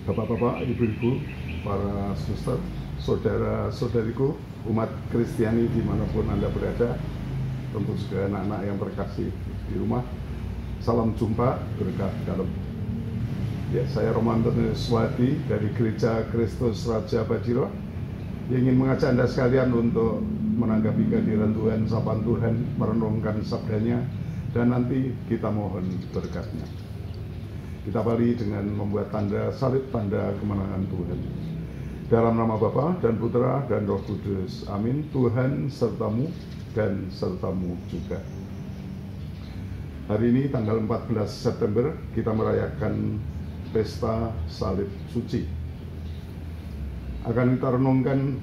Bapak-bapak, ibu-ibu, para suster, saudara-saudariku, umat Kristiani dimanapun Anda berada, tentu juga anak-anak yang terkasih di rumah, salam jumpa berkah dalam. Ya, saya Romanto Swati dari Gereja Kristus Raja Bajiro, yang ingin mengajak Anda sekalian untuk menanggapi kehadiran Tuhan, sapaan Tuhan, merenungkan sabdanya, dan nanti kita mohon berkatnya. Kita awali dengan membuat tanda salib, tanda kemenangan Tuhan. Dalam nama Bapa dan Putra dan Roh Kudus. Amin. Tuhan sertamu dan sertamu juga. Hari ini tanggal 14 September kita merayakan Pesta Salib Suci. Akan kita renungkan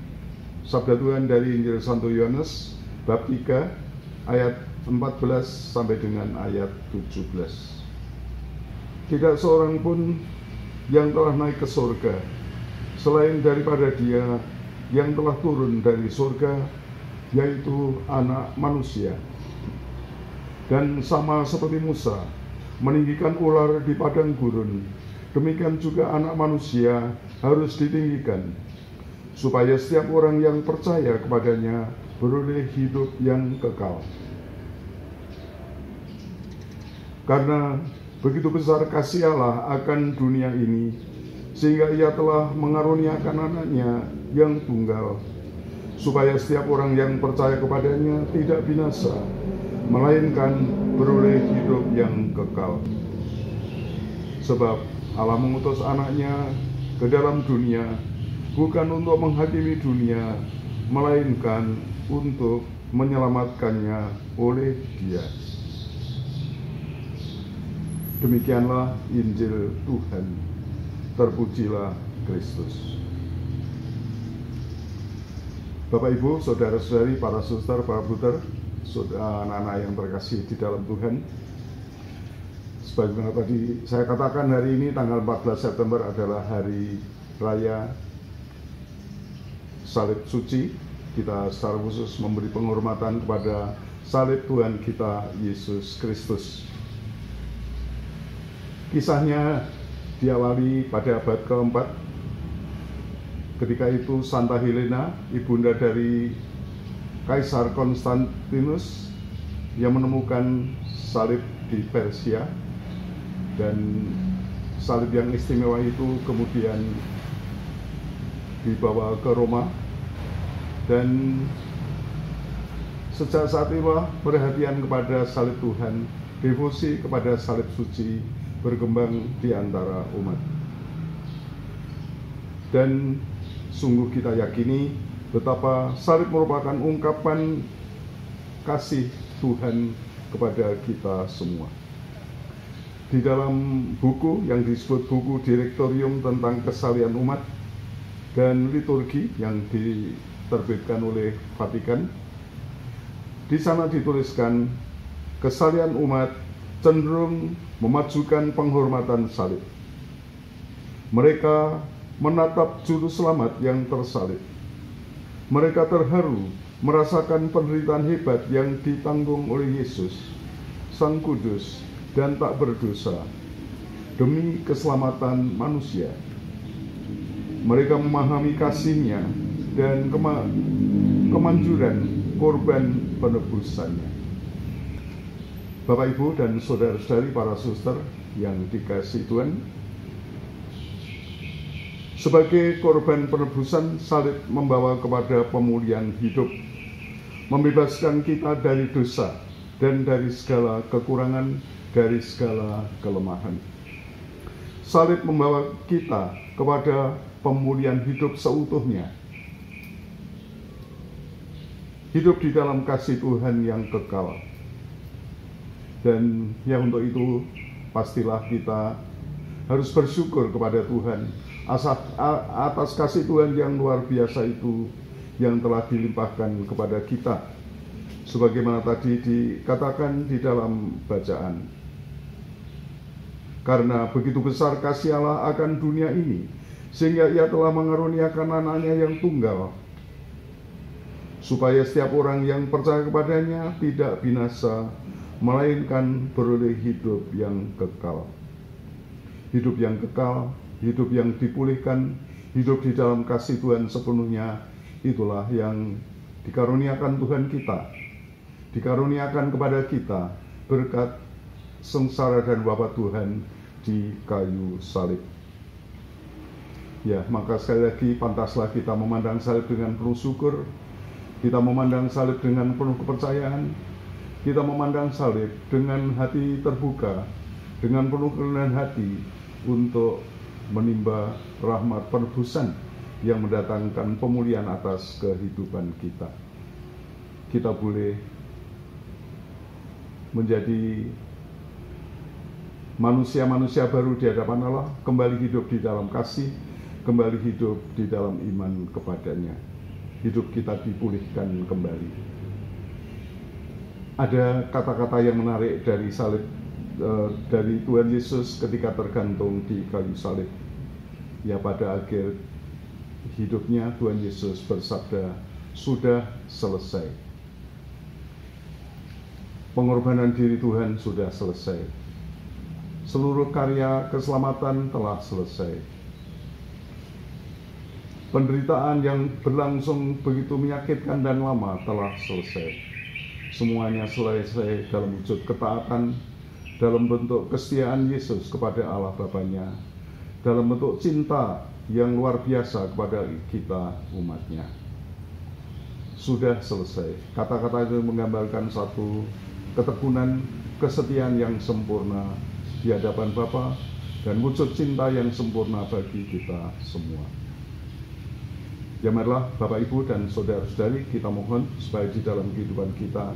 sabda Tuhan dari Injil Santo Yohanes bab 3 ayat 14 sampai dengan ayat 17. Tidak seorang pun yang telah naik ke surga selain daripada Dia yang telah turun dari surga, yaitu Anak Manusia. Dan sama seperti Musa meninggikan ular di padang gurun, demikian juga Anak Manusia harus ditinggikan, supaya setiap orang yang percaya kepadanya beroleh hidup yang kekal. Karena begitu besar kasih Allah akan dunia ini, sehingga Ia telah mengaruniakan anaknya yang tunggal, supaya setiap orang yang percaya kepadanya tidak binasa, melainkan beroleh hidup yang kekal. Sebab Allah mengutus anaknya ke dalam dunia, bukan untuk menghakimi dunia, melainkan untuk menyelamatkannya oleh Dia. Demikianlah Injil Tuhan. Terpujilah Kristus. Bapak Ibu, saudara-saudari, para suster, para brother, anak-anak yang terkasih di dalam Tuhan. Sebagaimana tadi saya katakan, hari ini tanggal 14 September adalah hari raya Salib Suci. Kita secara khusus memberi penghormatan kepada salib Tuhan kita Yesus Kristus. Kisahnya diawali pada abad keempat. Ketika itu Santa Helena, ibunda dari Kaisar Konstantinus, yang menemukan salib di Persia, dan salib yang istimewa itu kemudian dibawa ke Roma, dan sejak saat itulah perhatian kepada salib Tuhan, devosi kepada salib suci berkembang di antara umat. Dan sungguh kita yakini betapa salib merupakan ungkapan kasih Tuhan kepada kita semua. Di dalam buku yang disebut buku Direktorium tentang Kesalian Umat dan Liturgi yang diterbitkan oleh Vatikan, di sana dituliskan kesalian umat cenderung memajukan penghormatan salib. Mereka menatap juru selamat yang tersalib. Mereka terharu merasakan penderitaan hebat yang ditanggung oleh Yesus, Sang Kudus dan tak berdosa, demi keselamatan manusia. Mereka memahami kasih-Nya dan kemanjuran korban penebusannya. Bapak, Ibu, dan saudara-saudari, para suster yang dikasihi Tuhan, sebagai korban penebusan, salib membawa kepada pemulihan hidup, membebaskan kita dari dosa dan dari segala kekurangan, dari segala kelemahan. Salib membawa kita kepada pemulihan hidup seutuhnya, hidup di dalam kasih Tuhan yang kekal. Dan ya, untuk itu pastilah kita harus bersyukur kepada Tuhan atas kasih Tuhan yang luar biasa itu yang telah dilimpahkan kepada kita, sebagaimana tadi dikatakan di dalam bacaan. Karena begitu besar kasih Allah akan dunia ini, sehingga Ia telah mengaruniakan anaknya yang tunggal, supaya setiap orang yang percaya kepadanya tidak binasa, melainkan beroleh hidup yang kekal. Hidup yang kekal hidup yang dipulihkan, hidup di dalam kasih Tuhan sepenuhnya, itulah yang dikaruniakan Tuhan kita, dikaruniakan kepada kita berkat sengsara dan wafat Tuhan di kayu salib. Ya, maka sekali lagi pantaslah kita memandang salib dengan penuh syukur, kita memandang salib dengan penuh kepercayaan, kita memandang salib dengan hati terbuka, dengan penuh kerendahan hati untuk menimba rahmat penebusan yang mendatangkan pemulihan atas kehidupan kita. Kita boleh menjadi manusia-manusia baru di hadapan Allah, kembali hidup di dalam kasih, kembali hidup di dalam iman kepadanya. Hidup kita dipulihkan kembali. Ada kata-kata yang menarik dari salib, dari Tuhan Yesus ketika tergantung di kayu salib. Ya, pada akhir hidupnya Tuhan Yesus bersabda, sudah selesai. Pengorbanan diri Tuhan sudah selesai. Seluruh karya keselamatan telah selesai. Penderitaan yang berlangsung begitu menyakitkan dan lama telah selesai. Semuanya selesai dalam wujud ketaatan, dalam bentuk kesetiaan Yesus kepada Allah Bapanya, dalam bentuk cinta yang luar biasa kepada kita umatnya. Sudah selesai. Kata-kata itu menggambarkan satu ketekunan, kesetiaan yang sempurna di hadapan Bapa dan wujud cinta yang sempurna bagi kita semua. Ya, marilah Bapak, Ibu, dan saudara-saudari, kita mohon supaya di dalam kehidupan kita,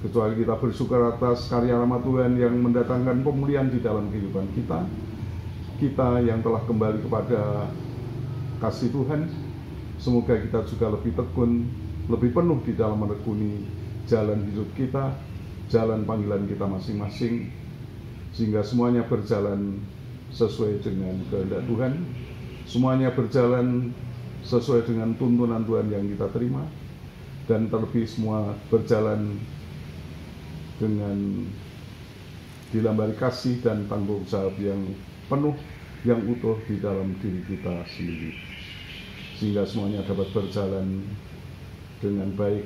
kecuali kita bersyukur atas karya rahmat Tuhan yang mendatangkan pemulihan di dalam kehidupan kita, kita yang telah kembali kepada kasih Tuhan, semoga kita juga lebih tekun, lebih penuh di dalam menekuni jalan hidup kita, jalan panggilan kita masing-masing, sehingga semuanya berjalan sesuai dengan kehendak Tuhan, semuanya berjalan sesuai dengan tuntunan Tuhan yang kita terima, dan terlebih semua berjalan dengan dilambari kasih dan tanggung jawab yang penuh, yang utuh di dalam diri kita sendiri, sehingga semuanya dapat berjalan dengan baik,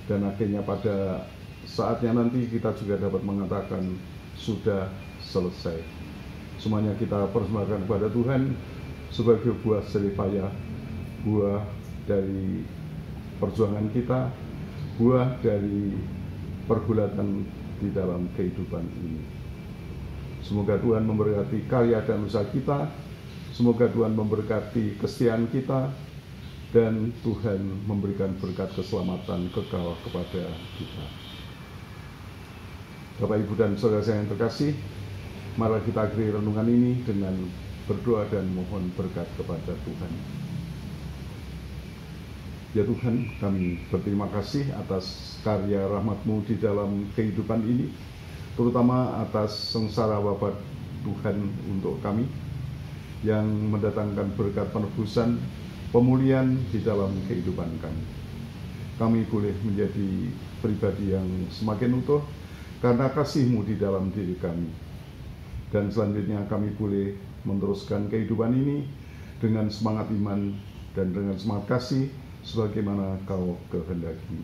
dan akhirnya pada saatnya nanti kita juga dapat mengatakan sudah selesai. Semuanya kita persembahkan kepada Tuhan sebagai buah jerih payah, buah dari perjuangan kita, buah dari pergulatan di dalam kehidupan ini. Semoga Tuhan memberkati karya dan usaha kita, semoga Tuhan memberkati kesetiaan kita, dan Tuhan memberikan berkat keselamatan kekal kepada kita. Bapak, Ibu, dan saudara saya yang terkasih, mari kita akhiri renungan ini dengan berdoa dan mohon berkat kepada Tuhan. Ya Tuhan, kami berterima kasih atas karya rahmat-Mu di dalam kehidupan ini, terutama atas sengsara wafat Tuhan untuk kami, yang mendatangkan berkat penebusan, pemulihan di dalam kehidupan kami. Kami boleh menjadi pribadi yang semakin utuh karena kasih-Mu di dalam diri kami. Dan selanjutnya kami boleh meneruskan kehidupan ini dengan semangat iman dan dengan semangat kasih sebagaimana Kau kehendaki.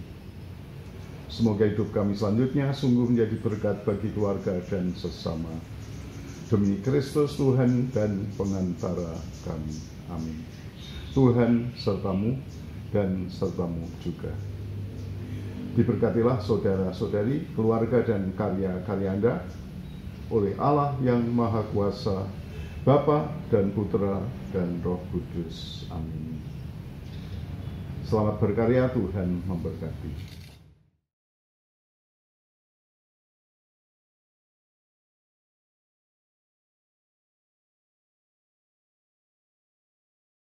Semoga hidup kami selanjutnya sungguh menjadi berkat bagi keluarga dan sesama. Demi Kristus Tuhan dan pengantara kami. Amin. Tuhan sertamu dan sertamu juga. Diberkatilah saudara-saudari, keluarga dan karya-karya Anda oleh Allah yang Maha Kuasa, Bapa dan Putra dan Roh Kudus. Amin. Selamat berkarya, Tuhan memberkati.